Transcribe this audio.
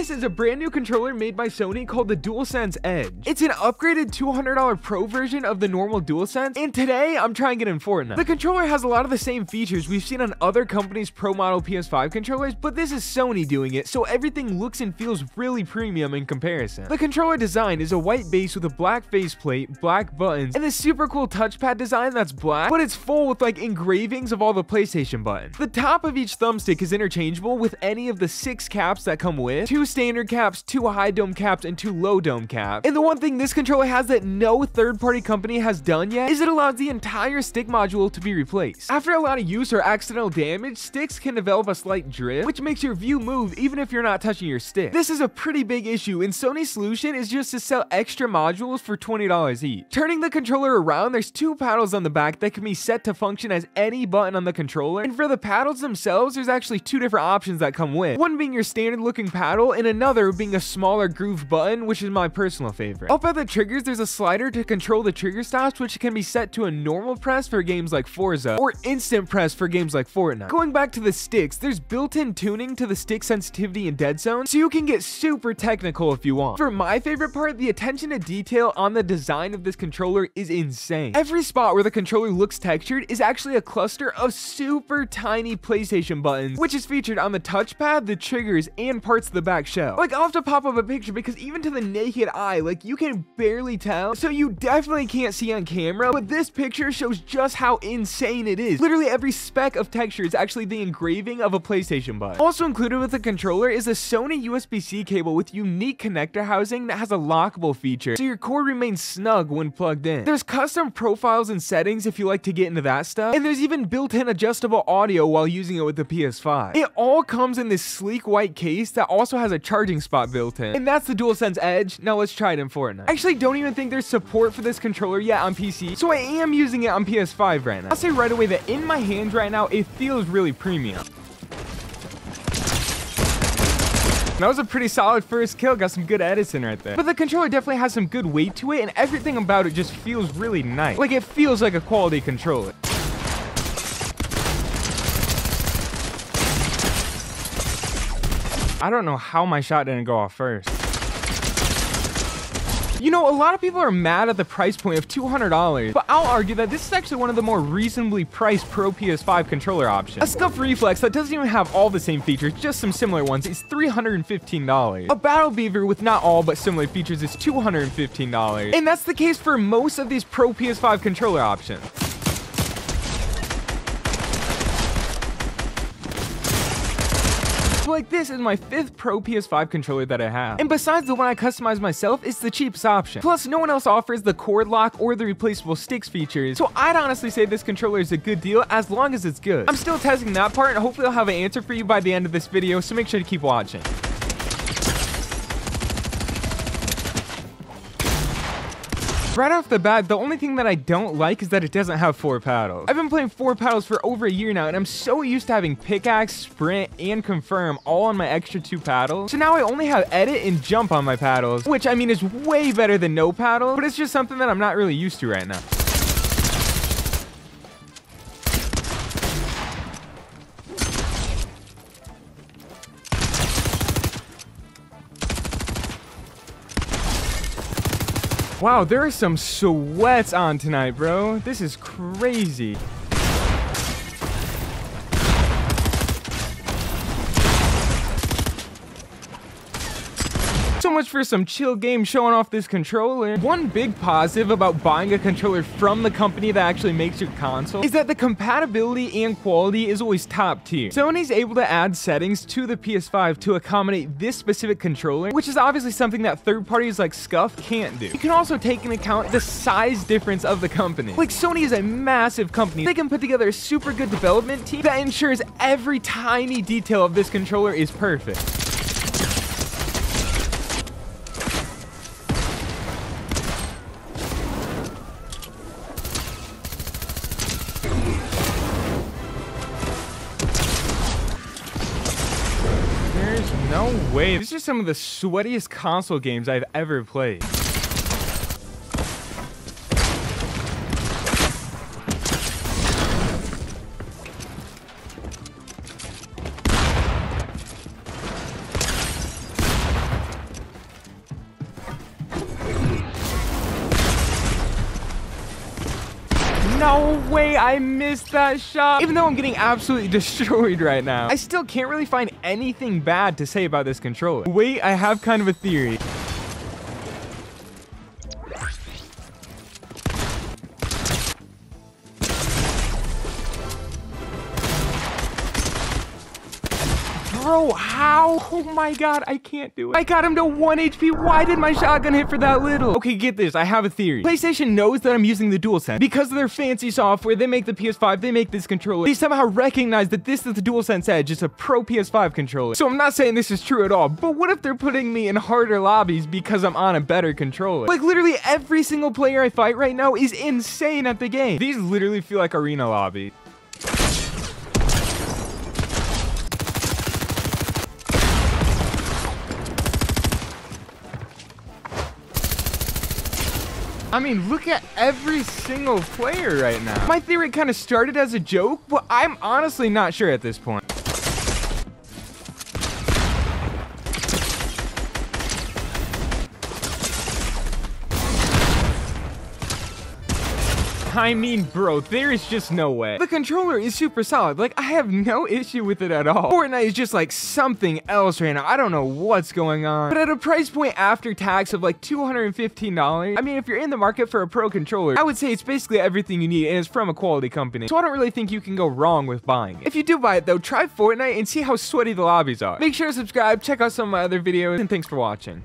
this is a brand new controller made by Sony called the DualSense Edge. It's an upgraded $200 Pro version of the normal DualSense, and today I'm trying it in Fortnite. The controller has a lot of the same features we've seen on other companies' Pro model PS5 controllers, but this is Sony doing it, so everything looks and feels really premium in comparison. The controller design is a white base with a black faceplate, black buttons, and this super cool touchpad design that's black, but it's full with like engravings of all the PlayStation buttons. The top of each thumbstick is interchangeable with any of the 6 caps that come with, 2 standard caps, 2 high dome caps, and 2 low dome caps. And the one thing this controller has that no third-party company has done yet is it allows the entire stick module to be replaced. After a lot of use or accidental damage, sticks can develop a slight drift, which makes your view move even if you're not touching your stick. This is a pretty big issue, and Sony's solution is just to sell extra modules for $20 each. Turning the controller around, there's 2 paddles on the back that can be set to function as any button on the controller, and for the paddles themselves, there's actually 2 different options that come with, one being your standard looking paddle and another being a smaller grooved button, which is my personal favorite. Up at the triggers, there's a slider to control the trigger stops, which can be set to a normal press for games like Forza or instant press for games like Fortnite. Going back to the sticks, there's built-in tuning to the stick sensitivity and dead zone, so you can get super technical if you want. For my favorite part, the attention to detail on the design of this controller is insane. Every spot where the controller looks textured is actually a cluster of super tiny PlayStation buttons, which is featured on the touchpad, the triggers, and parts of the back shell. Like, I'll have to pop up a picture because even to the naked eye, like, you can barely tell, so you definitely can't see on camera, but this picture shows just how insane it is. Literally every speck of texture is actually the engraving of a PlayStation button. Also included with the controller is a Sony USB-C cable with unique connector housing that has a lockable feature, so your cord remains snug when plugged in. There's custom profiles and settings if you like to get into that stuff, and there's even built-in adjustable audio while using it with the PS5. It all comes in this sleek white case that also has a charging spot built in, and that's the DualSense Edge. Now let's try it in Fortnite. I actually don't even think there's support for this controller yet on PC, so I am using it on PS5 right now. I'll say right away that in my hands right now, it feels really premium. That was a pretty solid first kill, got some good edits in right there. But the controller definitely has some good weight to it, and everything about it just feels really nice. Like, it feels like a quality controller. I don't know how my shot didn't go off first. You know, a lot of people are mad at the price point of $200, but I'll argue that this is actually one of the more reasonably priced Pro PS5 controller options. A Scuff Reflex that doesn't even have all the same features, just some similar ones, is $315. A Battle Beaver with not all but similar features is $215. And that's the case for most of these Pro PS5 controller options. Like, this is my 5th Pro PS5 controller that I have, and besides the one I customized myself, it's the cheapest option. Plus, no one else offers the cord lock or the replaceable sticks features, so I'd honestly say this controller is a good deal as long as it's good. I'm still testing that part, and hopefully I'll have an answer for you by the end of this video, so make sure to keep watching. Right off the bat, the only thing that I don't like is that it doesn't have 4 paddles. I've been playing 4 paddles for over a year now, and I'm so used to having pickaxe, sprint, and confirm all on my extra 2 paddles. So now I only have edit and jump on my paddles, which I mean is way better than no paddle, but it's just something that I'm not really used to right now. Wow, there are some sweats on tonight, bro. This is crazy. So much for some chill game showing off this controller. One big positive about buying a controller from the company that actually makes your console is that the compatibility and quality is always top tier. Sony's able to add settings to the PS5 to accommodate this specific controller, which is obviously something that third parties like Scuff can't do. You can also take into account the size difference of the company. Like, Sony is a massive company. They can put together a super good development team that ensures every tiny detail of this controller is perfect. No way. These are some of the sweatiest console games I've ever played. No way, I missed that shot. Even though I'm getting absolutely destroyed right now, I still can't really find anything bad to say about this controller. Wait, I have kind of a theory. Bro, how? Oh my god, I can't do it. I got him to 1 HP. Why did my shotgun hit for that little? Okay, get this. I have a theory. PlayStation knows that I'm using the DualSense. Because of their fancy software, they make the PS5, they make this controller. They somehow recognize that this is the DualSense Edge. It's a pro PS5 controller. So I'm not saying this is true at all, but what if they're putting me in harder lobbies because I'm on a better controller? Like, literally every single player I fight right now is insane at the game. These literally feel like arena lobbies. I mean, look at every single player right now. My theory kind of started as a joke, but I'm honestly not sure at this point. I mean, bro, there is just no way. The controller is super solid. Like, I have no issue with it at all. Fortnite is just like something else right now. I don't know what's going on. But at a price point after tax of like $215, I mean, if you're in the market for a pro controller, I would say it's basically everything you need, and it's from a quality company. So I don't really think you can go wrong with buying it. If you do buy it though, try Fortnite and see how sweaty the lobbies are. Make sure to subscribe, check out some of my other videos, and thanks for watching.